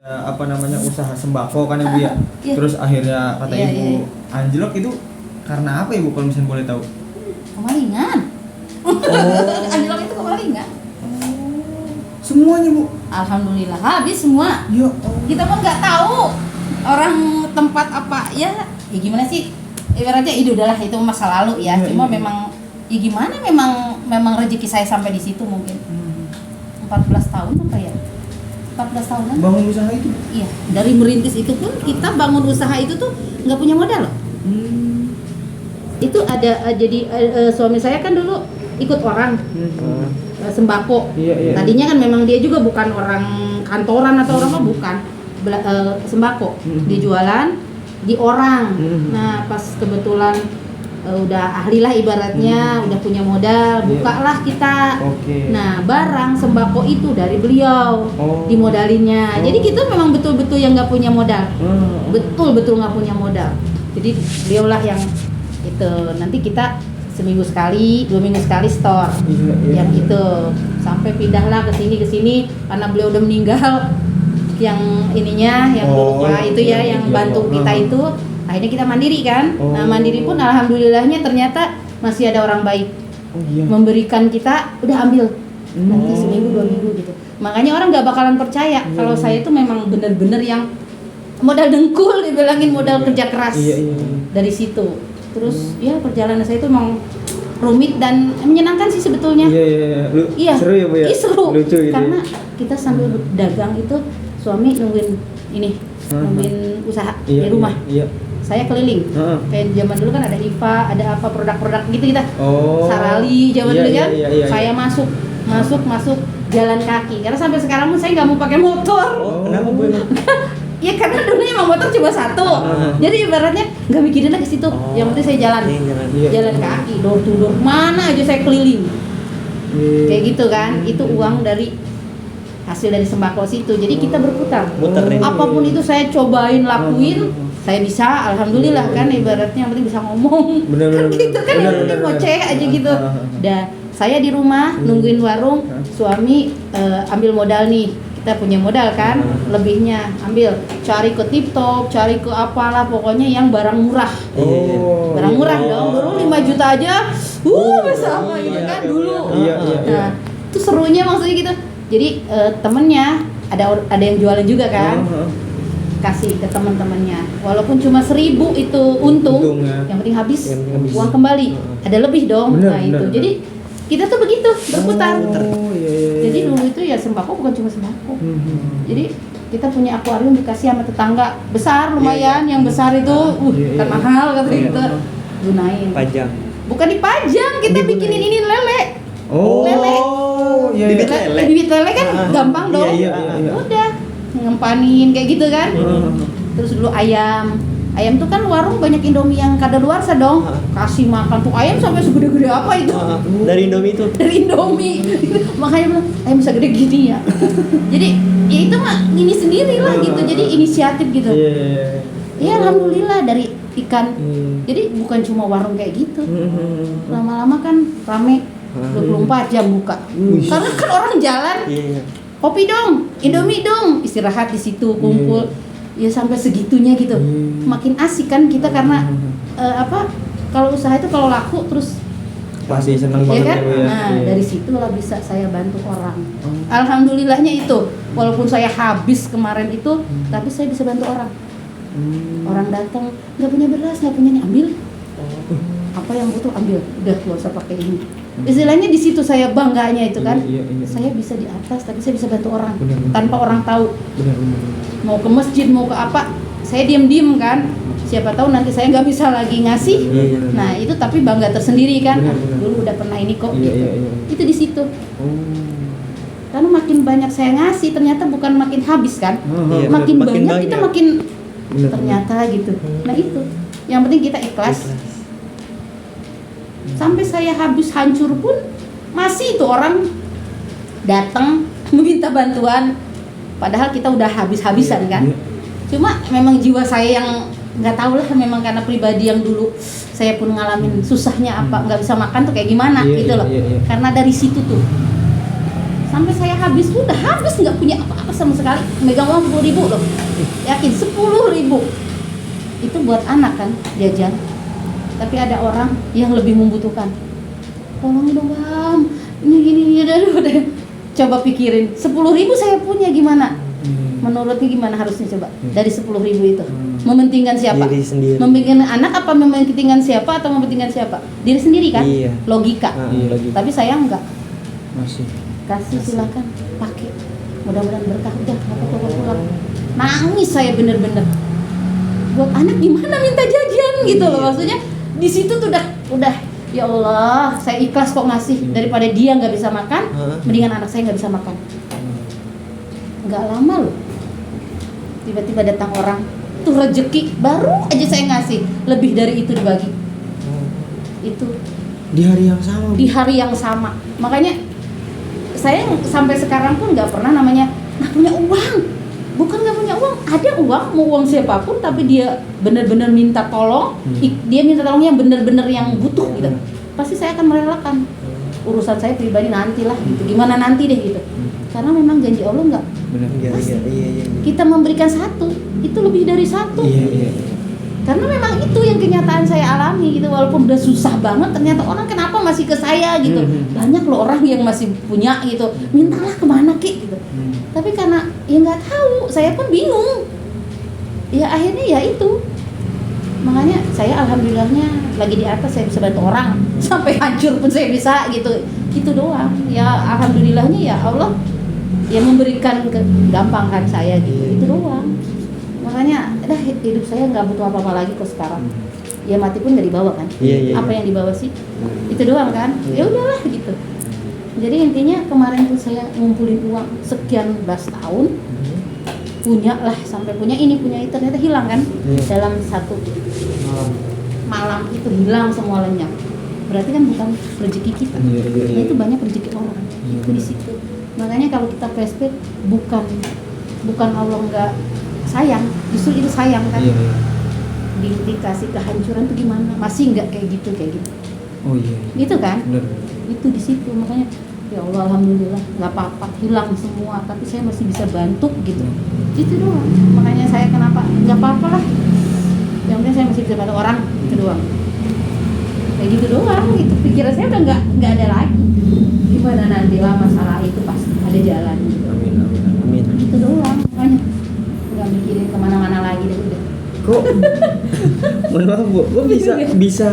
apa namanya usaha sembako kan ya Bu ya. Iya. Terus akhirnya kata Iya, Ibu iya. anjlok itu karena apa Ibu kalau misalnya boleh tahu? Kemalingan. Oh. Anjlok itu kemalingan. Semuanya Bu. Alhamdulillah habis semua. Ya. Kita pun nggak tahu orang tempat apa ya gimana sih, ibaratnya itu udahlah itu masa lalu ya. Iya, Cuma iya. memang ya gimana, memang rezeki saya sampai di situ mungkin. 14 tahun apa ya? 14 tahunan. Bangun usaha itu. Iya, dari merintis itu pun kita bangun usaha itu tuh nggak punya modal loh. Itu ada jadi suami saya kan dulu ikut orang sembako. Iya, iya. Tadinya kan memang dia juga bukan orang kantoran atau orang apa, bukan sembako. Dia jualan di orang. Nah pas kebetulan udah ahli lah ibaratnya, udah punya modal, bukalah kita. Oke. Nah barang sembako itu dari beliau Oh. dimodalinya. Oh. Jadi kita memang betul-betul yang nggak punya modal, betul-betul nggak punya modal. Jadi beliaulah yang itu, nanti kita seminggu sekali, 2 minggu sekali store. Iya, iya. Yang itu sampai pindahlah ke sini karena beliau udah meninggal. Yang ininya yang Oh, lupa itu ya, iya, yang iya. bantu kita itu, akhirnya kita mandiri kan. Oh. Nah mandiri pun alhamdulillahnya ternyata masih ada orang baik Oh iya. memberikan kita, udah ambil nanti seminggu 2 minggu gitu. Makanya orang nggak bakalan percaya kalau saya itu memang bener-bener yang modal dengkul, dibilangin modal kerja keras. Iya, iya. Dari situ terus ya perjalanan saya itu memang rumit dan menyenangkan sih sebetulnya. Iya, iya. Iya. Seru ya Bu ya? Iya, seru. Lucu gitu. Karena Ya? kita sambil dagang itu suami nungguin ini, nungguin usaha Iya, di rumah. Iya. Saya keliling. Heeh. Kayak zaman dulu kan ada IFA, ada apa produk-produk gitu kita. Oh. Sarali zaman Iya, dulu iya, kan. iya, iya. Saya masuk jalan kaki. Karena sampai sekarang pun saya nggak mau pakai motor. Oh, kenapa Bu? Ya karena dulu emang motor cuma satu. Jadi ibaratnya nggak mikirin lagi ke situ. Yang penting saya jalan. Iya. Jalan kaki, door to door, mana aja saya keliling. Kayak gitu kan. Itu uang dari hasil dari sembako situ. Jadi kita berputar. Muterin. Apapun itu saya cobain lakuin, saya bisa, alhamdulillah kan, ibaratnya yang penting bisa ngomong. Bener, Kan bener, gitu kan, bener, yang penting bener, ngoceh bener. aja gitu. Dah, saya di rumah nungguin warung, suami ambil modal nih. Kita punya modal kan, lebihnya ambil, cari ke tip top, cari ke apalah, pokoknya yang barang murah. Oh. Barang murah iya. dong, dulu 5 juta aja, bersama gitu kan dulu. Iya, iya, iya. Nah, itu serunya maksudnya gitu. Jadi temennya ada yang jualan juga kan, kasih ke teman-temannya. Walaupun cuma 1.000 itu untung, ya. yang penting habis, Yang penting habis. uang kembali. Ada lebih dong. Bener, Nah bener, itu. bener. Jadi kita tuh begitu berputar. Oh, iya, iya. Jadi dulu itu ya sembako bukan cuma sembako. Mhm. Jadi kita punya akuarium dikasih sama tetangga besar lumayan, yang besar itu, Iya, kan iya. mahal kata Iya. gitu. Gunain. Pajang. Bukan dipajang, kita Digunain. bikinin ini lele. Oh. Lele. Iya, iya. Bibit lele. Bibit lele kan gampang Iya, dong. iya, iya. Udah ngempanin kayak gitu kan. Terus dulu ayam tuh kan warung banyak Indomie yang kadaluarsa dong. Kasih makan tuh ayam sampai segede-gede apa itu. Dari Indomie itu. Dari Indomie. Makanya bilang ayam bisa gede gini ya. Jadi ya itu mah ini sendiri lah gitu. Jadi inisiatif gitu. Iya, iya, iya. Ya alhamdulillah dari ikan. Hmm. Jadi bukan cuma warung kayak gitu. Mhm. Lama-lama kan rame 24 jam buka. Karena kan orang jalan, Iya. kopi dong, Indomie dong, istirahat di situ, kumpul. Ya sampai segitunya gitu. Makin asik kan kita karena kalau usaha itu kalau laku terus Pasti seneng ya banget kan? ya, Bu ya. Nah, Iya. dari situlah bisa saya bantu orang. Alhamdulillahnya itu. Walaupun saya habis kemarin itu, tapi saya bisa bantu orang. Orang datang, nggak punya beras, nggak punya nih, ambil. Apa yang butuh ambil. Udah nggak usah pakai ini. Istilahnya di situ saya bangganya itu kan. Iya, iya, iya. Saya bisa di atas, tapi saya bisa bantu orang Benar, benar. tanpa orang tahu. Benar, benar. Mau ke masjid, mau ke apa, saya diem kan. Siapa tahu nanti saya nggak bisa lagi ngasih. Iya, benar. Nah itu tapi bangga tersendiri kan. Benar, Ah, benar. dulu udah pernah ini kok. Iya, gitu. iya, iya. Itu di situ. Oh. Karena makin banyak saya ngasih, ternyata bukan makin habis kan. Iya, makin makin banyak kita banyak. makin Benar, ternyata gitu. Nah itu. Yang penting kita ikhlas. Sampai saya habis hancur pun masih itu orang datang meminta bantuan. Padahal kita udah habis-habisan kan. Iya. Cuma memang jiwa saya yang nggak tahu lah, memang karena pribadi yang dulu saya pun ngalamin susahnya apa nggak bisa makan tuh kayak gimana Iya, gitu iya, loh. iya, iya. Karena dari situ tuh sampai saya habis, udah habis nggak punya apa-apa sama sekali, megang uang 10.000 loh, yakin 10.000 itu buat anak kan jajan, tapi ada orang yang lebih membutuhkan, tolong dong bang, ini gini udah. Coba pikirin, 10.000 saya punya gimana? Menurutnya gimana harusnya coba? Dari 10.000 itu, mementingkan siapa? Diri sendiri. Mementingkan anak apa mementingkan siapa atau mementingkan siapa? Diri sendiri kan? Iya. Logika. Iya, logika. Tapi saya enggak. Masih. Kasih silakan, pakai. Mudah-mudahan berkah. Udah, apa pulang. Nangis saya bener-bener. Buat anak gimana minta jajan gitu loh, maksudnya di situ tuh udah ya Allah, saya ikhlas kok ngasih daripada dia nggak bisa makan, mendingan anak saya nggak bisa makan. Nggak lama loh, tiba-tiba datang orang, tuh rezeki baru aja saya ngasih, lebih dari itu dibagi. Itu Di hari yang sama. Bu. di hari yang sama. Makanya saya sampai sekarang pun nggak pernah namanya nggak punya uang. Bukan nggak punya uang, ada uang, mau uang siapapun, tapi dia benar-benar minta tolong, dia minta tolongnya yang benar-benar yang butuh gitu. Pasti saya akan merelakan. Urusan saya pribadi nantilah gitu. Gimana nanti deh gitu. Karena memang janji Allah nggak. Benar. Iya. Kita memberikan satu, itu lebih dari satu. Iya. Karena memang itu yang kenyataan saya alami gitu, walaupun udah susah banget, ternyata orang kenapa masih ke saya gitu. Banyak loh orang yang masih punya gitu, mintalah kemana Ki gitu. Tapi karena ya nggak tahu, saya pun bingung. Ya akhirnya ya itu. Makanya saya alhamdulillahnya lagi di atas, saya bisa bantu orang sampai hancur pun saya bisa gitu. Itu doang. Ya alhamdulillahnya ya Allah ya memberikan kegampangan saya gitu. Itu doang. Makanya hidup saya nggak butuh apa-apa lagi kok sekarang. Ya mati pun nggak dibawa kan. Iya. Apa yang dibawa sih? Itu doang kan. Ya udahlah gitu. Jadi intinya kemarin tuh saya ngumpulin uang sekian belas tahun, punya lah sampai punya ini punya itu, ternyata hilang kan dalam satu malam itu hilang semua lenyap. Berarti kan bukan rezeki kita. Nah itu banyak rezeki orang. Itu di situ. Makanya kalau kita flashback bukan Allah nggak sayang, justru itu sayang kan. Dikasih kehancuran tuh gimana? Masih nggak kayak gitu. Oh iya. Gitu kan? Benar. Itu di situ. Makanya ya Allah alhamdulillah nggak apa-apa, hilang semua tapi saya masih bisa bantu gitu. Itu doang. Makanya saya kenapa nggak apa-apa lah, yang penting saya masih bisa bantu orang, itu doang. Kayak gitu doang gitu. Pikiran saya udah nggak ada lagi. Gimana nantilah masalah itu pasti ada jalan gitu. Amin. Itu doang. Makanya nggak mikirin kemana-mana lagi deh udah. Kok mohon maaf Bu, kok bisa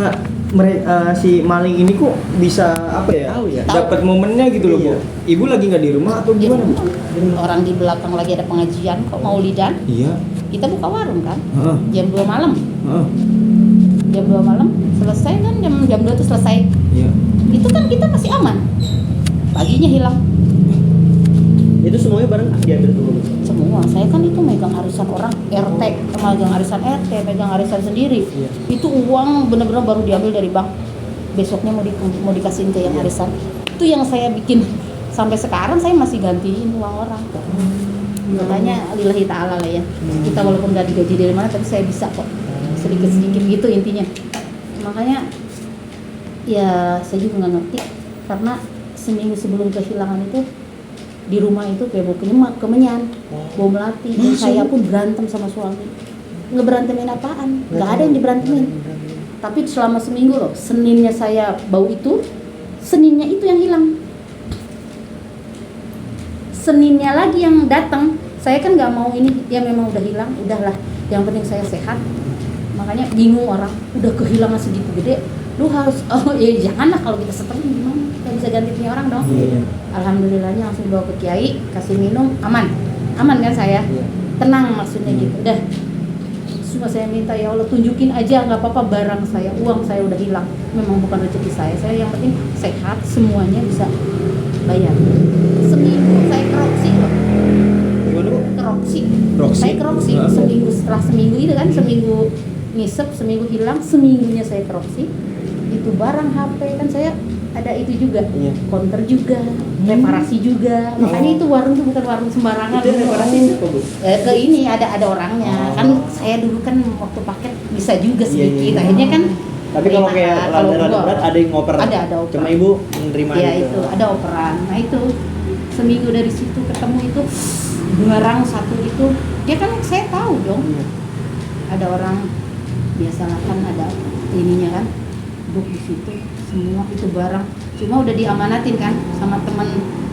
mereka si maling ini kok bisa apa ya? Tahu ya. Dapat momennya gitu loh, Bu. Ibu lagi nggak di rumah atau gimana, Bu? Orang di belakang lagi ada pengajian kok maulidan. Iya. Kita buka warung kan. Heeh. Jam 2 malam. Heeh. Jam 2 malam selesai kan, jam 2 itu selesai. Iya. Itu kan kita masih aman. Paginya hilang. Itu semuanya barang diambil dulu. Semua. Saya kan itu megang arisan orang RT, megang arisan RT, megang arisan sendiri. Iya. Itu uang benar-benar baru diambil dari bank. Besoknya mau dikasihin ke yang arisan. Itu yang saya bikin sampai sekarang saya masih gantiin uang orang. Makanya lillahi ta'ala lah ya. Kita walaupun gak digaji dari mana tapi saya bisa kok. Sedikit-sedikit gitu intinya. Makanya ya saya juga nggak ngerti karena seminggu sebelum kehilangan itu di rumah itu kayak bawa kemenyan, bawa melati, dan saya pun berantem sama suami. Ngeberantemin apaan? Nggak ada yang diberantemin. Tapi selama seminggu loh, Seninnya saya bau itu, Seninnya itu yang hilang. Seninnya lagi yang datang, saya kan nggak mau ini, ya memang udah hilang, udahlah. Yang penting saya sehat. Makanya bingung orang, udah kehilangan segitu gede, lu harus, oh ya janganlah kalau kita stres gimana? Kita bisa ganti punya orang dong. Iya. Alhamdulillahnya langsung dibawa ke kiai, kasih minum, aman kan saya, tenang maksudnya gitu. Udah, cuma saya minta ya Allah tunjukin aja nggak apa-apa barang saya, uang saya udah hilang, memang bukan rezeki saya yang penting sehat, semuanya bisa bayar. Seminggu saya keroksi loh, keroksi. Saya keroksi seminggu, setelah seminggu itu kan seminggu ngisep, seminggu hilang, seminggunya saya keroksi. Itu barang HP kan saya ada itu juga, counter juga, reparasi juga. Makanya itu warung tuh bukan warung sembarangan. Itu reparasi siapa, Bu? Ke ini ada orangnya. Kan saya dulu kan waktu paket bisa juga sedikit. Akhirnya kan. Tapi kalau kayak lada berat ada yang ngoper. Ada operan. Cuma Ibu menerima Ya itu ada operan. Nah itu seminggu dari situ ketemu itu barang satu itu, dia kan saya tahu dong. Iya. Ada orang biasa kan ada ininya kan, book di situ semua itu barang. Cuma udah diamanatin kan sama teman,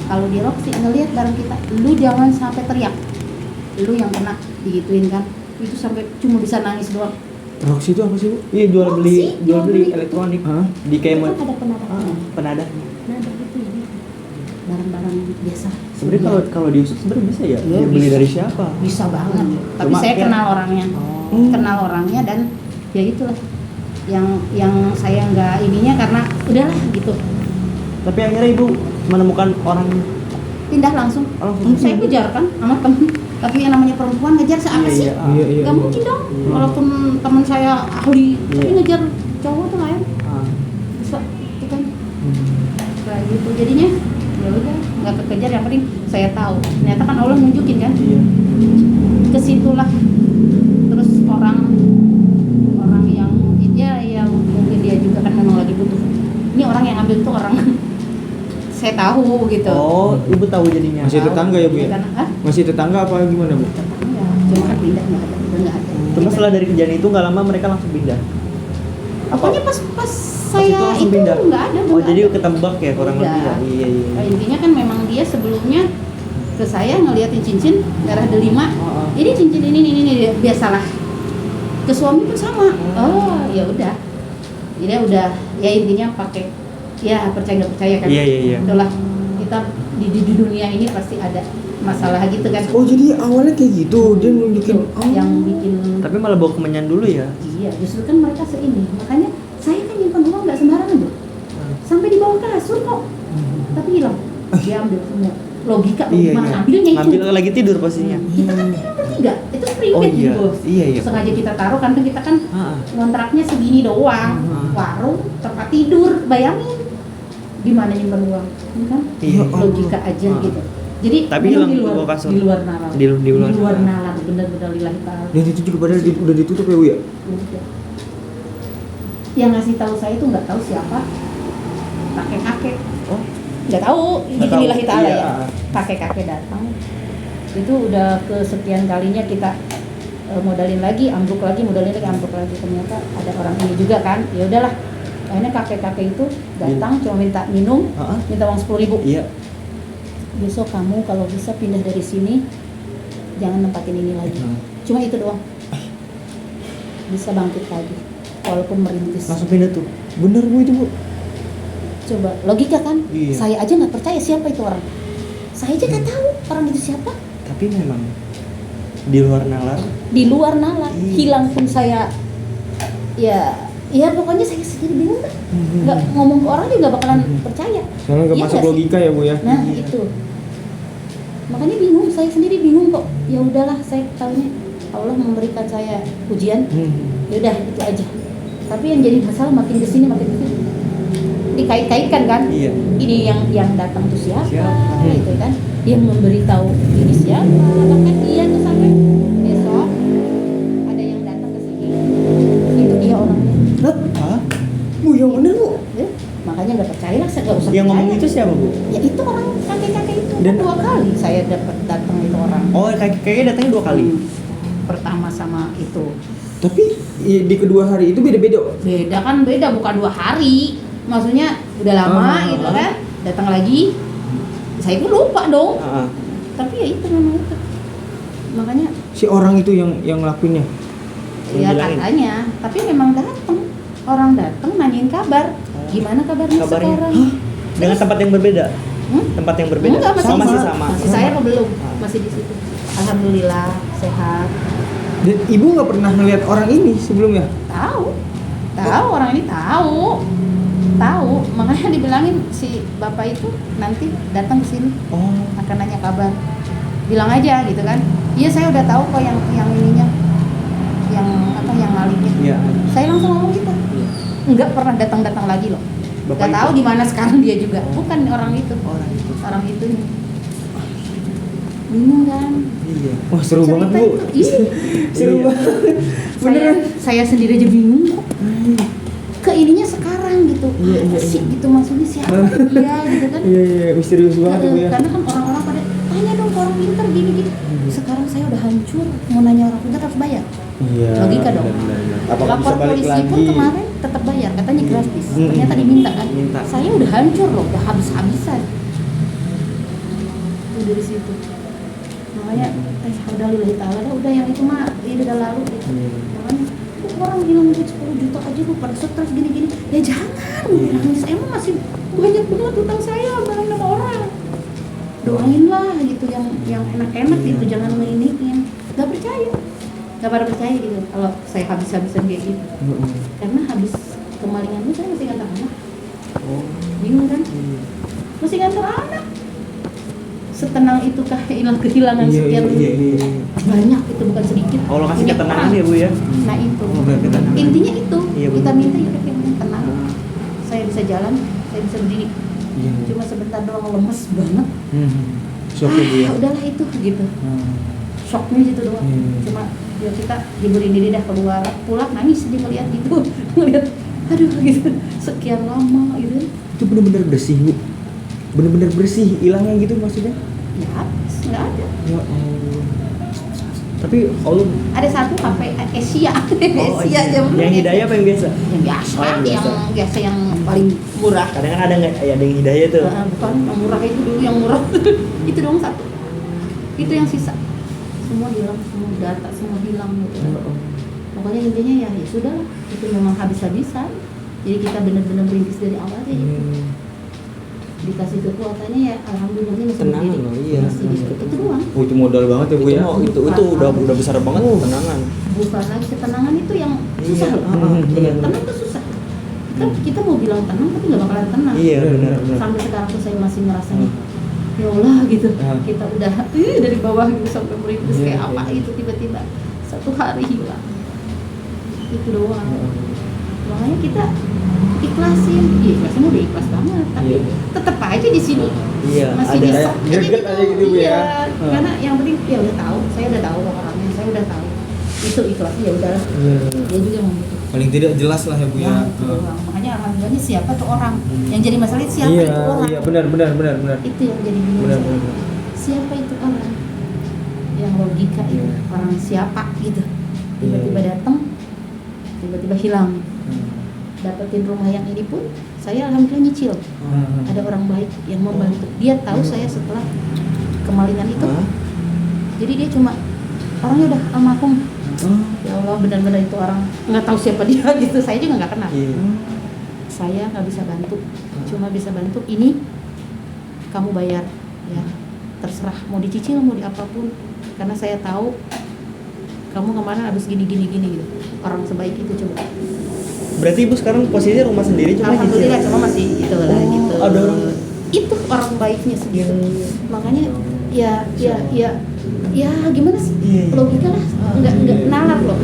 kalau di Roxy ngelihat barang kita, lu jangan sampai teriak. Lu yang kena digituin kan, itu sampai cuma bisa nangis doang. Roxy itu apa sih Bu? Iya, jual beli Roxy, elektronik. Hah? Di kayak Kan ada penadah. penadah. Nah, gitu ya. Barang-barang biasa. Sebenarnya kalau diusut sebenarnya bisa ya? Iya, Dia beli bisa. dari siapa? Bisa banget. Tapi Cuma saya kayak- kenal orangnya. Kenal orangnya dan ya itulah. Yang saya nggak ininya karena udahlah gitu. Tapi akhirnya ibu menemukan orang. Pindah langsung. Langsung. Saya kejar kan sama temen. Tapi yang namanya perempuan ngejar siapa sih? Iya. Gak mungkin dong. Walaupun teman saya ahli, tapi Iya. ngejar cowok tuh lain. Ah. Bisa, itu kan. Kayak gitu. Jadinya ya udah nggak kekejar, yang penting saya tahu. Ternyata kan Allah nunjukin kan. Iya. Kesitulah. Terus orang yang ya mungkin dia juga kan memang lagi butuh. Ini orang yang ambil tuh orang saya tahu gitu. Oh, ibu tahu jadinya. Masih tetangga ya Bu ya? Karena Masih tetangga apa gimana Bu? tetangga. Cuma kan pindah nggak ada, udah nggak ada. Cuma setelah dari kejadian itu nggak lama mereka langsung pindah. Pokoknya pas saya itu langsung itu pindah? nggak ada. Oh, nggak jadi ada. ketebak ya kurang Iya. lebih ya. Iya. Nah, intinya kan memang dia sebelumnya ke saya ngeliatin cincin merah delima. Oh. Ini cincin ini biasalah. Ke suami pun sama. Oh, ya udah. Jadi udah ya intinya pakai ya percaya nggak percaya kan. Iya. Udahlah kita di dunia ini pasti ada masalah gitu kan. Oh jadi awalnya kayak gitu, dia nunjukin Itu yang bikin Tapi malah bawa kemenyan dulu ya. iya, justru kan mereka seini. Makanya saya kan nyimpan uang nggak sembarangan tuh. Sampai di bawah kasur kok. Tapi hilang. Dia ambil semua. Logika Iya, mana iya. ambilnya itu. Ngambil lagi tidur pastinya. Kita kan tidak bertiga. Itu private Oh, iya. gitu, Bos. Iya. Sengaja kita taruh kan kita kan Ah. kontraknya segini doang. Warung, tempat tidur, bayangin. Gimana nyimpan uang? Ini kan Iya. logika aja Ah. gitu. Jadi Tapi memang hilang di di luar, bawah kasur. di luar nalar. Di luar nalar, benar-benar lillahi ta'ala. Dan itu juga padahal udah ditutup ya Bu ya? Udah. Yang ngasih tahu saya itu nggak tahu siapa, kakek-kakek. Oh. Nggak tahu, Nggak gitu tahu. lillahi ta'ala Iya. ya. Kakek-kakek datang. Itu udah kesekian kalinya kita modalin lagi, ambruk lagi, modalin lagi, ambruk lagi. Ternyata ada orang ini juga kan. Ya udahlah. Akhirnya kakek-kakek itu datang cuma minta minum, Ah. minta uang 10.000. Iya. Besok kamu kalau bisa pindah dari sini, jangan nempatin ini lagi. Cuma itu doang. Bisa bangkit lagi, walaupun merintis. Langsung pindah tuh. Bener Bu itu Bu? Coba logika kan? Iya. Saya aja nggak percaya siapa itu orang. Saya aja nggak tahu orang itu siapa. Tapi memang di luar nalar. Di luar nalar, Iya. hilang pun saya. Ya pokoknya saya sendiri bingung dah. Nggak ngomong ke orang juga nggak bakalan percaya. Soalnya nggak Iya masuk nggak sih? logika ya Bu ya? Nah Iya. itu. Makanya bingung, saya sendiri bingung kok. Ya udahlah, saya tahunya Allah memberikan saya ujian. Ya udah itu aja. Tapi yang jadi masalah makin kesini dikait-kaitkan kan. Iya. Ini yang datang tuh siapa? Siapa? Itu kan yang memberitahu ini siapa? Bahkan dia tuh sampai besok ada yang datang ke sini. Itu dia orangnya. Hah? Bu yang bener Bu? Ya, makanya nggak percaya lah, saya nggak usah Yang ngomong percaya. itu siapa, Bu? Ya itu orang kakek-kakek itu. Dan- 2 kali saya dapat datang itu orang. Oh, kayaknya datangnya 2 kali. Pertama sama itu. Tapi di kedua hari itu beda-beda. Beda kan, beda bukan 2 hari. Maksudnya udah lama gitu kan. Datang lagi. Saya pun lupa dong. Ah. Tapi ya itu memang itu. Makanya Si orang itu yang ngelakuinnya. ya Bilangin. katanya, tapi memang datang. Orang datang nanyain kabar. Gimana kabarnya Kabarnya. sekarang? Hah? Dengan tempat yang berbeda. Hmm? Tempat yang berbeda. Enggak, Oh, masih sama. Masih saya apa belum? Masih di situ. Alhamdulillah sehat. Dan Ibu nggak pernah ngelihat orang ini sebelumnya? Tahu orang ini tahu, makanya dibilangin si bapak itu nanti datang ke sini Oh. akan nanya kabar, bilang aja gitu kan. Iya saya udah tahu kok yang ininya, yang malingnya. Iya. Saya langsung ngomong gitu, nggak pernah datang lagi loh. Bapak Nggak itu? tahu di mana sekarang dia juga, bukan orang itu, Orang itu. bingung kan. Iya. Wah seru Cerita banget Bu. itu, ih, Seru Iya. banget. Beneran. saya sendiri aja bingung kok. ke ininya sekarang gitu. Iya, Apa iya, sih iya. gitu maksudnya siapa dia gitu kan. Iya, misterius banget ya Bu ya. Karena kan orang-orang pada tanya dong ke orang pintar gini-gini. Sekarang saya udah hancur, mau nanya orang pintar harus bayar. Iya. Logika dong. benar. Apakah Lapor bisa balik polisi lagi? pun kemarin tetap bayar, katanya gratis. Hmm. Ternyata diminta kan. Minta. Saya udah hancur loh, udah habis-habisan. Itu dari situ. Makanya udah lillahi ta'ala udah yang itu mah ini udah lalu gitu. Makanya kok orang hilang duit 10 juta aja lu pada stres gini-gini. Ya jangan, nangis emang masih banyak banget utang saya bareng sama orang. Doain lah gitu yang enak-enak gitu, jangan mainin. Gak percaya. Gak pada percaya gitu kalau saya habis-habisan kayak gitu. Karena habis kemalingan itu saya masih ngantar anak. Bingung kan? Masih ngantar anak. Setenang itukah kehilangan sekian banyak itu bukan sedikit. Allah kasih Punya ketenangan orang. ya Bu ya. Nah itu Benar, ketenangan. intinya itu Iya, kita benar. minta ya udah kayak tenang. Saya bisa jalan, saya bisa berdiri. Iya. Cuma sebentar doang lemes banget. Shock ya Bu ya. Udahlah itu gitu. Shocknya gitu doang. Cuma ya kita hiburin diri dah keluar pulang nangis dia ngeliat gitu ngeliat aduh gitu sekian lama gitu Itu benar-benar bersih Bu. Benar-benar bersih hilangnya gitu maksudnya. ya habis nggak ada. Ya Allah. Tapi Allah Ada satu HP Asia Asia jam Yang hidayah apa yang biasa? yang biasa Oh, yang biasa. yang biasa yang paling murah. Kadang kan ada nggak ada yang hidayah tuh. Bukan yang murah itu dulu yang murah itu dong satu itu yang sisa semua hilang semua data semua hilang gitu. Pokoknya intinya ya sudah lah itu memang habis-habisan jadi kita benar-benar merintis dari awal aja gitu. Dikasih kekuatannya ya alhamdulillahnya masih Tenang berdiri loh, iya. masih gitu itu doang Oh, itu modal banget ya Bu ya. Itu udah besar banget ketenangan. bukan lagi ketenangan itu yang Iya, susah loh. iya. Tenang itu susah kita mau bilang tenang tapi nggak bakalan tenang. Iya benar. Sampai sekarang tuh saya masih ngerasanya ya Allah gitu kita udah dari bawah gitu sampai merintis kayak apa itu tiba-tiba satu hari hilang itu doang. Makanya kita ikhlasin udah ikhlas banget tapi Iya. tetap aja di sini Iya, masih ada bisa kayak greget aja gitu, Bu, ya. iya. Karena yang penting ya udah tahu saya udah tahu orangnya saya udah tahu itu ikhlasnya ya udahlah dia juga mau gitu. Paling tidak jelas lah ya Bu ya. Itu doang. Makanya alhamdulillahnya siapa tuh orang yang jadi masalah itu siapa itu orang Iya, benar. itu yang jadi bingung Benar. saya. Siapa itu orang yang logika itu orang siapa gitu tiba-tiba datang tiba-tiba hilang. Dapetin rumah yang ini pun saya alhamdulillah nyicil ada orang baik yang mau bantu dia tahu saya setelah kemalingan itu jadi dia cuma orangnya udah almarhum. Ya Allah benar-benar itu orang nggak tahu siapa dia gitu saya juga nggak kenal. Saya nggak bisa bantu cuma bisa bantu ini kamu bayar ya terserah mau dicicil mau di apapun karena saya tahu kamu kemana habis gini gitu orang sebaik itu coba. Berarti Ibu sekarang posisinya rumah sendiri cuma Alhamdulillah cicil. cuma masih itu lah gitu. Ada orang Itu orang baiknya segitu. Makanya ya gimana sih? Iya. Logika lah enggak nalar loh.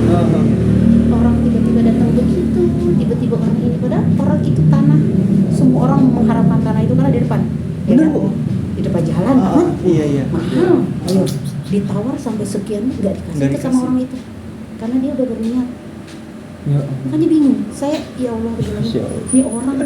Orang tiba-tiba datang begitu, tiba-tiba orang ini padahal orang itu tanah semua orang mengharapkan tanah itu karena di depan. Ya Bener, kan? Bu. Di depan jalan kan? Iya. Mahal. Ayo ditawar sampai sekian enggak dikasih Nggak ke sama dikasih. orang itu. Karena dia udah berniat. Ya. Makanya bingung saya ya Allah bilang Masya Allah. ini orang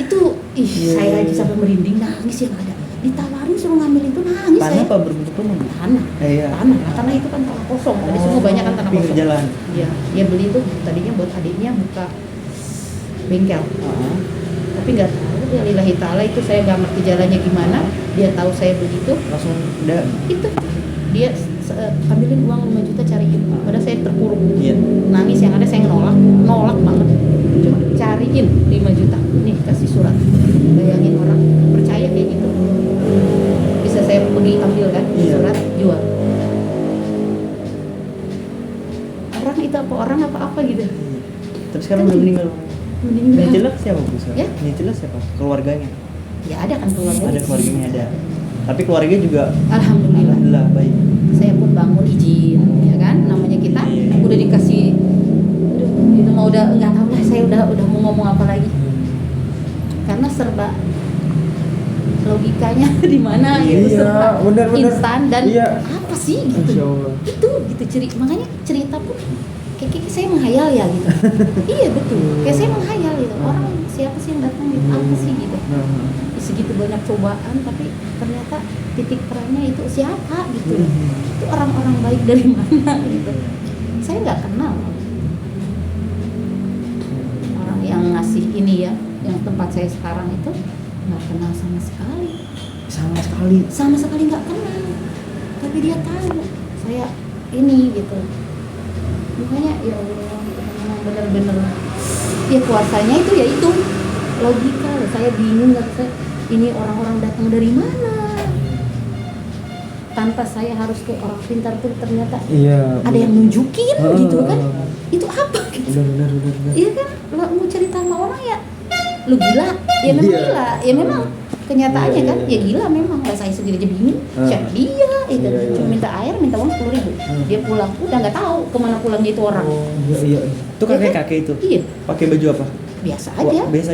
itu saya aja sampai merinding nangis yang ada ditawarin suruh ngambil itu nangis Tanah saya apa berbentuk rumah? tanah Iya. tanah itu kan tanah kosong tadi semua banyak kan tanah Pinggir kosong jalan. iya dia beli itu tadinya buat adiknya buka bengkel tapi nggak tahu ya lillahi ta'ala itu saya nggak ngerti jalannya gimana dia tahu saya begitu Langsung udah. itu dia ambilin uang 5 juta cariin padahal saya terpuruk Iya. nangis yang ada saya nolak banget cuma cariin 5 juta nih kasih surat bayangin orang percaya kayak gitu bisa saya pergi ambil kan Iya. surat jual orang itu apa gitu Tapi sekarang udah meninggal. meninggal Nyicilnya siapa Bu? Ya? Nyicilnya siapa? Keluarganya. ya ada kan keluarga Ada keluarganya ada. Tapi keluarga juga alhamdulillah alhamdulillah baik. saya pun bangun izin ya kan namanya kita Iya. udah dikasih aduh, itu mau udah nggak tahu lah saya udah mau ngomong apa lagi karena serba logikanya di mana gitu Iya, serba benar-benar. instan dan Iya. apa sih Masya gitu Allah. itu gitu makanya cerita pun kayak saya menghayal ya gitu. Iya betul, kayak saya menghayal gitu, orang siapa sih yang datang gitu, apa sih gitu. Segitu banyak cobaan tapi ternyata titik terangnya itu siapa gitu. Itu orang-orang baik dari mana gitu. Saya nggak kenal orang yang ngasih ini ya, yang tempat saya sekarang itu nggak kenal sama sekali. Sama sekali nggak kenal, tapi dia tahu saya ini gitu. Makanya ya Allah, memang benar-benar ya kuasanya itu ya itu logika. Saya bingung nggak, saya ini orang-orang datang dari mana, tanpa saya harus ke orang pintar pun ternyata ada yang nunjukin gitu kan. Itu apa gitu. Benar. Iya kan, lo mau cerita sama orang ya lu gila, ya memang gila, ya memang kenyataannya kan ya gila memang. Lah saya sendiri aja bingung siapa dia itu. Cuma minta air, minta uang 10.000, dia pulang udah nggak tahu kemana pulangnya itu orang. Iya. Itu kakek itu. Iya, Pakai baju apa? biasa aja, Biasa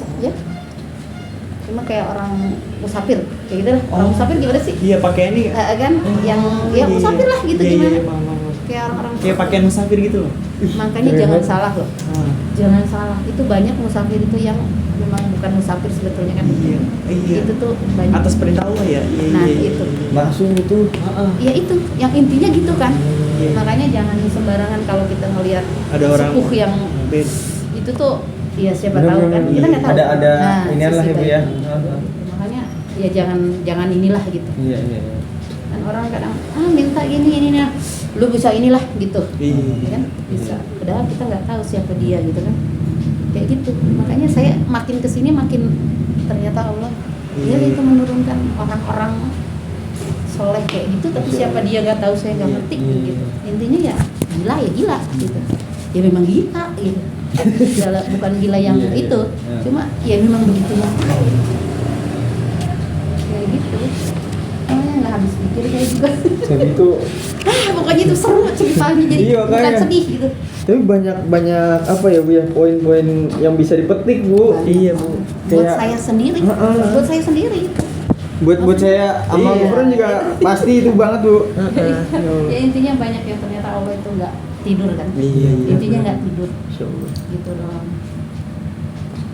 aja. cuma kayak orang musafir kayak gitu lah. Orang musafir gimana sih? Iya, pakaian ini. Kan yang ya musafir lah gitu, gimana kayak orang-orang Kayak pakaian musafir gitu loh. makanya jangan salah loh, jangan salah. Itu banyak musafir itu yang memang bukan musafir sebetulnya kan. Iya. Itu tuh banyak Atas perintah Allah ya. nah itu Langsung itu. ya itu yang intinya gitu kan. Iya. Makanya jangan sembarangan kalau kita ngelihat Ada orang sepuh yang itu tuh ya siapa tahu kan, kita nggak tahu. Ada inian lah sisi ibu ya. baik. Makanya ya jangan inilah gitu. Iya. Dan orang kadang minta ini nah, lu bisa inilah gitu. Iya. Ya kan bisa. Padahal kita nggak tahu siapa dia gitu kan. Kayak gitu. Makanya saya makin kesini makin ternyata Allah dia itu menurunkan orang-orang soleh kayak gitu, tapi siapa dia nggak tahu, saya nggak ngerti gitu. Intinya ya gila gitu. Ya memang gila gitu. Bukan gila yang itu, cuma ya memang begitulah. Kayak gitu. Namanya nggak habis pikir kayak juga. Jadi itu Pokoknya itu seru ceritanya, jadi Iya, bukan makanya. sedih gitu. tapi banyak apa ya Bu ya, poin-poin yang bisa dipetik Bu. Iya, Bu. Buat Kayak- saya sendiri, Heeh. buat saya sendiri. buat saya sama Iya. Gufron juga pasti itu banget Bu. Ya intinya banyak yang ternyata Allah itu nggak tidur kan. Iya. Intinya nggak tidur Insyaallah. gitu loh.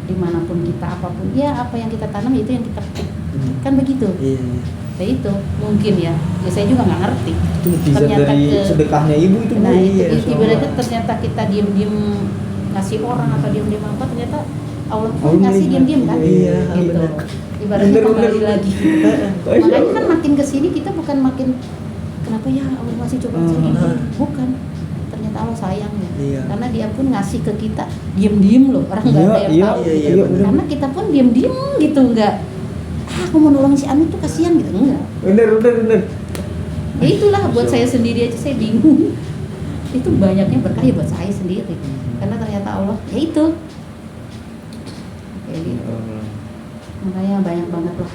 Dimanapun kita apapun, ya apa yang kita tanam itu yang kita petik. Kan begitu. Iya. Ya itu mungkin ya saya juga nggak ngerti. Itu mukjizat Ternyata dari ke- sedekahnya ibu itu Bu. Nah itu Iya, ibaratnya ternyata kita diem-diem ngasih orang atau diem-diem apa, ternyata Allah pun Allah ngasih melihat. diem-diem kan. Iya, Gitu. benar. Ibaratnya Bener, kembali bener. lagi. Makanya kan makin kesini kita bukan makin kenapa ya Allah masih cobaan segini, bukan. Ternyata Allah sayang ya. Iya. Karena dia pun ngasih ke kita diem-diem loh, orang nggak ada yang tahu. iya, bener. Karena kita pun diem-diem gitu, nggak aku mau nolong si Anu tuh kasihan gitu, enggak. Bener. Ya itulah buat saya sendiri aja saya bingung. Itu banyaknya berkah ya buat saya sendiri. Karena ternyata Allah ya itu. Kayak gitu. Makanya banyak banget lah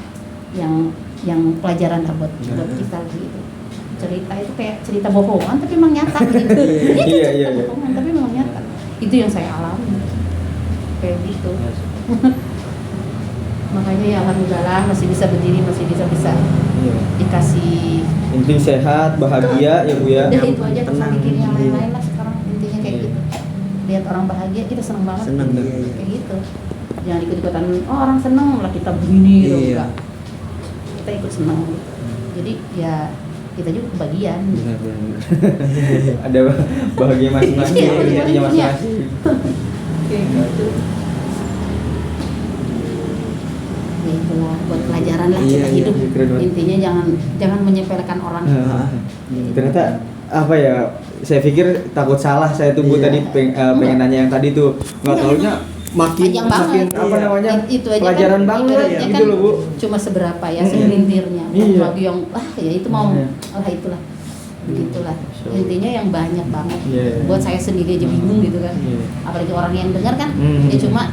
yang pelajaran lah buat kita gitu. Cerita itu kayak cerita bohongan tapi memang nyata gitu. Iya, Iya, cerita iya. bohongan tapi memang nyata. Itu yang saya alami. Kayak gitu. Makanya ya alhamdulillah masih bisa berdiri, masih bisa Iya. dikasih. Intinya sehat, bahagia ya Bu ya. Udah itu aja, terus Tenang. mikirin yang lain-lain lah sekarang. Intinya kayak Iya. gitu. Lihat orang bahagia kita seneng banget. Seneng, gitu. iya. Kayak gitu. Jangan ikut-ikutan orang seneng lah kita begini gitu. Iya. Enggak. Kita ikut seneng. Jadi ya kita juga kebagian. Benar. Ada bahagia masing-masing, Iya, intinya iya. masing-masing. Kayak gitu. Ya itulah buat pelajaran lah Iya, kita iya, hidup. keren banget. Intinya jangan menyepelekan orang. Ternyata apa ya, saya pikir takut salah saya tuh Bu Iya. tadi pengen nanya yang tadi tuh, nggak taunya makin Panjang banget. apa Iya. namanya Itu aja pelajaran kan, banget ibaratnya gitu kan loh Bu. cuma seberapa ya segelintirnya. Iya. Bagi yang ya itu mau Iya. itulah begitulah. Masya Allah. Intinya yang banyak banget. Iya. Buat saya sendiri aja bingung gitu kan. Iya. Apalagi orang yang dengar kan Hmm. ya cuma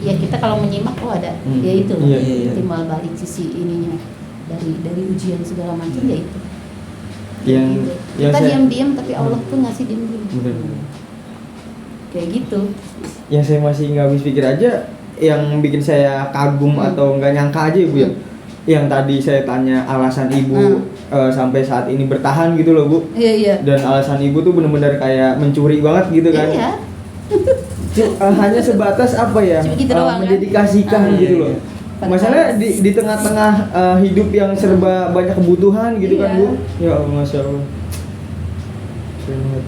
ya kita kalau menyimak ada ya itu Iya, iya. timbal balik sisi ininya dari ujian segala macam ya itu. Yang- Gitu. yang Kita saya- diam-diam tapi Allah pun ngasih diam-diam. Bener. Kayak gitu. Yang saya masih nggak habis pikir aja, yang bikin saya kagum atau nggak nyangka aja Bu ya. Yang tadi saya tanya alasan ibu sampai saat ini bertahan gitu loh Bu. Iya. Dan alasan ibu tuh benar-benar kayak mencuri banget gitu kan. Iya. Hanya sebatas apa ya? Cuma gitu doang, kan? Mendedikasikan gitu loh. Padahal- Masalahnya di tengah-tengah hidup yang serba banyak kebutuhan gitu kan Iya. Bu. Ya Allah, Masya Allah. Keren banget.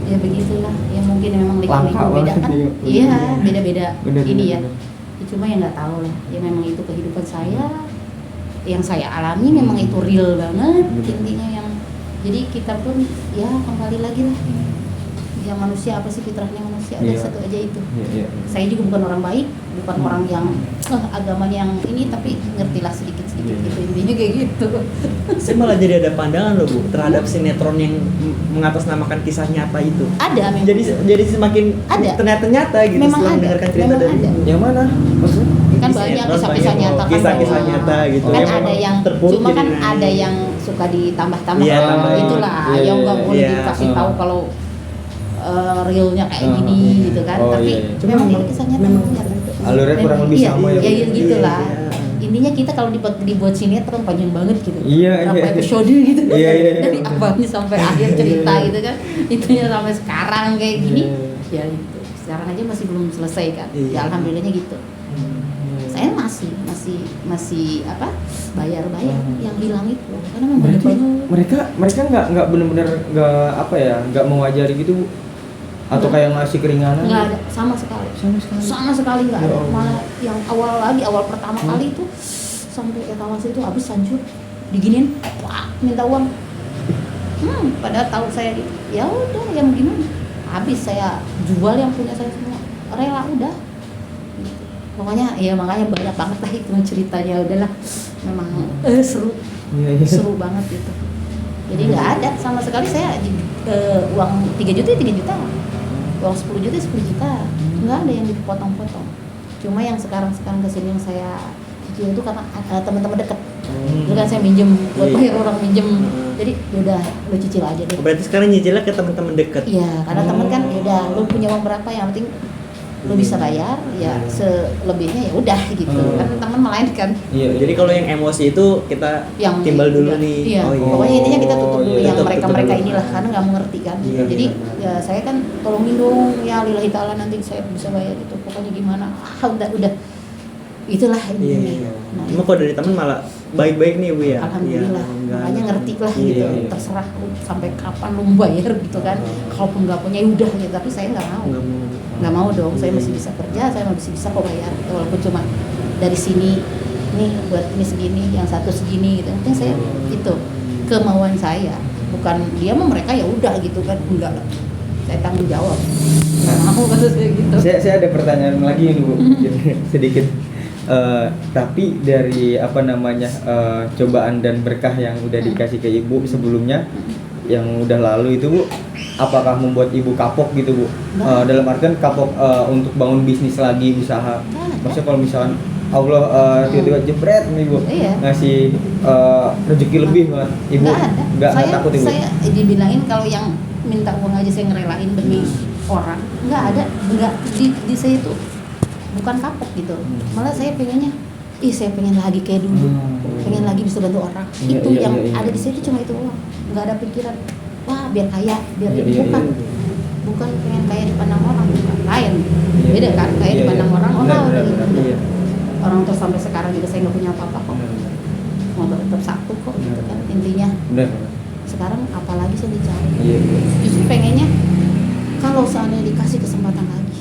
Ya begitulah, ya mungkin memang Langka lika-liku beda banget kan. ya. Iya, beda-beda Bener, ini bener, ya. bener. Ya, cuma ya nggak tahu lah, ya memang itu kehidupan saya, yang saya alami memang itu real banget Bener. intinya yang. Jadi kita pun ya kembali lagi lah. Ya manusia apa sih fitrahnya manusia, ada Iya. satu aja itu. Iya, iya. Saya juga bukan orang baik, bukan orang yang agamanya yang ini, tapi ngertilah sedikit-sedikit Iya. gitu, intinya kayak gitu. Saya malah jadi ada pandangan loh Bu terhadap sinetron yang mengatasnamakan kisah nyata itu. Ada memang. Jadi semakin Ada. ternyata nyata gitu Memang setelah ada. mendengarkan cerita Memang dari ada. Ibu. Yang mana? Maksudnya? Kan Di banyak sinetron kisah-kisah banyak nyata kan, kisah-kisah banyak. nyata gitu. Kan Yang ada yang terpuruk cuma kan jadi naik. ada yang suka ditambah-tambah Iya, tambahin. itulah Iya, yang nggak iya, boleh iya. dikasih tahu kalau realnya kayak gini gitu kan. Oh, Tapi iya, iya. memang Cuma itu kisah nyata memang nyata. alurnya kurang lebih Iya, sama ya, iya, Bu? iya gitulah. Iya, iya. Intinya kita kalau dibuat sinetron panjang banget gitu. Iya, Berapa iya. episode gitu. Iya, iya, iya. Dari awalnya sampai akhir cerita gitu kan. Itunya sampai sekarang kayak gini. Iya. Ya itu. Sekarang aja masih belum selesai kan. Iya. Ya alhamdulillahnya gitu. Saya masih apa bayar yang hilang itu karena memang Berarti banyak mereka nggak benar-benar nggak apa ya nggak mengajari gitu Bu? Atau Nggak. kayak ngasih keringanan? nggak ada sama sekali Sama sekali. nggak Ya ada Allah. malah yang awal pertama kali itu sampai etalase itu habis hancur diginin wah minta uang padahal tahu saya gitu ya udah yang gimana habis saya jual yang punya saya semua rela udah gitu. Pokoknya ya makanya banyak banget lah itu ceritanya udahlah memang seru Iya, iya. seru banget itu jadi nggak ada sama sekali saya uang 3 juta ya 3 juta uang 10 juta ya 10 juta nggak ada yang dipotong-potong cuma yang sekarang kesini yang saya cicil itu karena teman-teman deket dulu kan saya minjem buat Iya. bayar orang minjem jadi yaudah lu cicil aja deh Berarti sekarang nyicilnya ke teman-teman dekat. iya karena temen kan yaudah lu punya uang berapa yang penting lu bisa bayar ya selebihnya ya udah gitu kan teman melainkan Iya, Jadi kalau yang emosi itu kita yang timbal dulu iya, nih. iya. Oh, iya. Pokoknya intinya kita tutup dulu iya, yang tutup mereka dulu. inilah karena nggak mengerti kan Iya, jadi iya. ya saya kan tolongin dong ya lillahi ta'ala nanti saya bisa bayar itu pokoknya gimana udah itulah Iya, ini iya. nah, Cuma kalau dari teman malah baik-baik nih Bu ya. alhamdulillah Iya, enggak. makanya ngerti lah Iya, gitu iya. terserah lu sampai kapan lu bayar gitu kan kalaupun nggak punya ya udah gitu tapi saya nggak mau Enggak mau. dong saya masih bisa kerja saya masih bisa kok bayar walaupun cuma dari sini nih buat ini segini yang satu segini gitu yang penting saya itu kemauan saya bukan dia mau mereka ya udah gitu kan enggak lah saya tanggung jawab nggak mau kata saya gitu Saya ada pertanyaan lagi nih Bu, sedikit. Tapi dari apa namanya cobaan dan berkah yang udah dikasih ke Ibu sebelumnya, yang udah lalu itu Bu, apakah membuat Ibu kapok gitu Bu? Dalam artian kapok untuk bangun bisnis lagi, usaha. Maksudnya kalau misalkan Allah tiba-tiba jebret nih Bu, Iya. ngasih rezeki lebih banget, Ibu nggak ada nggak takut Ibu? saya dibilangin kalau yang minta uang aja saya ngerelain demi orang nggak ada nggak di saya itu bukan kapok gitu malah saya pengennya saya pengen lagi kayak dulu pengen lagi bisa bantu orang Iya, itu iya, yang iya, iya. ada di saya itu cuma itu uang nggak ada pikiran wah biar kaya biar Iya, ini iya, bukan iya. bukan pengen kaya di pandang orang bukan lain Iya, beda kan kaya iya, di pandang iya. orang Benar, udah benar, gitu benar. Iya. orang terus sampai sekarang juga saya nggak punya apa-apa kok mau tetap satu kok gitu kan intinya Benar. sekarang apalagi saya dicari Iya. justru pengennya kalau seandainya dikasih kesempatan lagi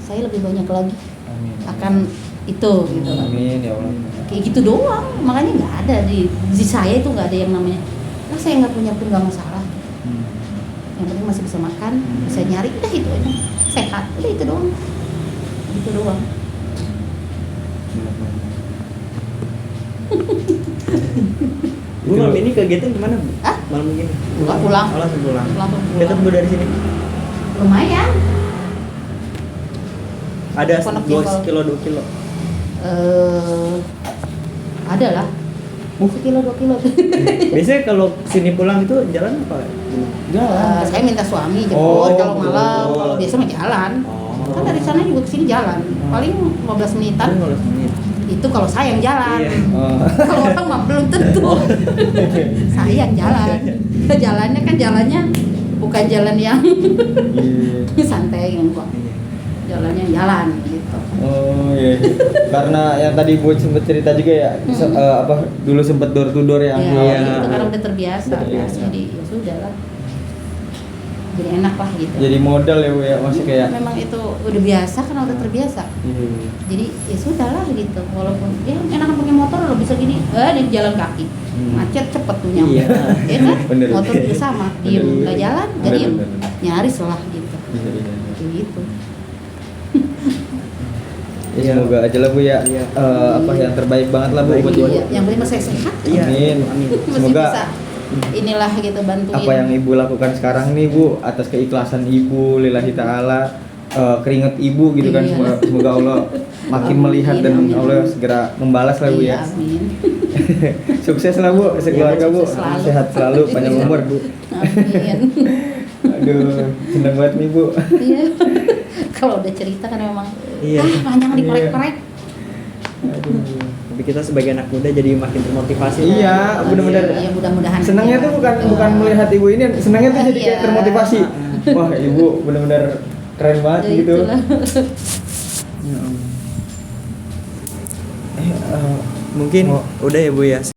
saya lebih banyak lagi Amin. akan itu gitu kan Amin ya Allah. kayak gitu doang makanya nggak ada di saya itu nggak ada yang namanya saya nggak punya pun nggak masalah yang penting masih bisa makan bisa nyari udah itu aja sehat udah itu doang itu doang Bu malam ini kegiatan gimana Bu? Ah? Malam ini? Pulang. Oh, langsung pulang. Langsung pulang. Dekat Bu dari sini? lumayan Ada Konak 2 jempol. kilo 2 kilo. Ada lah 1 kilo 2 kilo Biasanya kalau sini pulang itu jalan apa? Jalan. saya minta suami Oh, jemput kalau malam oh. kalau biasa mah jalan Oh. kan dari sana juga ke sini jalan paling 15 menitan Paling 15 menit. Itu kalau saya yang jalan. Iya. Oh. Kalau orang mah belum tentu. Saya yang jalan. Jalannya kan jalannya bukan jalan yang Iya. santai yang kok. Jalannya jalan gitu. Oh iya. Karena yang tadi Bu sempat cerita juga ya, apa dulu sempat door to door yang Ya, Iya. itu karena udah terbiasa. Terbiasa. Jadi ya sudah lah. Jadi enak lah gitu. jadi modal ya Bu ya, masih kayak Memang itu udah biasa karena udah terbiasa. Iya. Jadi ya sudah lah gitu. Walaupun ya enakan pakai motor lo bisa gini, di jalan kaki. Macet cepet tuh nyampe. Iya. Ya kan? Bener. Motor juga sama, diem Bener. nggak jalan, nggak Bener, diem. bener. Nyaris lah gitu. Bisa, bisa. Kayak gitu. Ya, semoga aja lah Bu ya, Iya. apa yang terbaik banget lah Bu Terbaik, buat iya. Ibu. Iya, yang penting saya sehat. Iya. Amin. Amin. Masih Semoga bisa inilah gitu bantuin. apa yang Ibu lakukan sekarang nih Bu, atas keikhlasan Ibu lillahi taala, keringet Ibu gitu kan, Iya. semoga Allah makin Amin, melihat dan amin. Allah segera membalas lah Bu Iya, ya. amin. Sukses lah Bu, sekeluarga Iya, Bu, sukses selalu. sehat selalu, panjang Iya. umur Bu. Amin. Aduh, seneng banget nih Bu. Iya. Kalau udah cerita kan memang Iya. panjang dikorek-korek. Aduh. Tapi kita sebagai anak muda jadi makin termotivasi. Iya, bener-bener. Iya, mudah-mudahan. Senangnya aja. tuh bukan melihat Ibu ini, senangnya tuh jadi kayak Iya. termotivasi. Wah, Ibu bener-bener keren banget Ya, gitu. itulah. Mungkin Mau- udah ya Bu ya.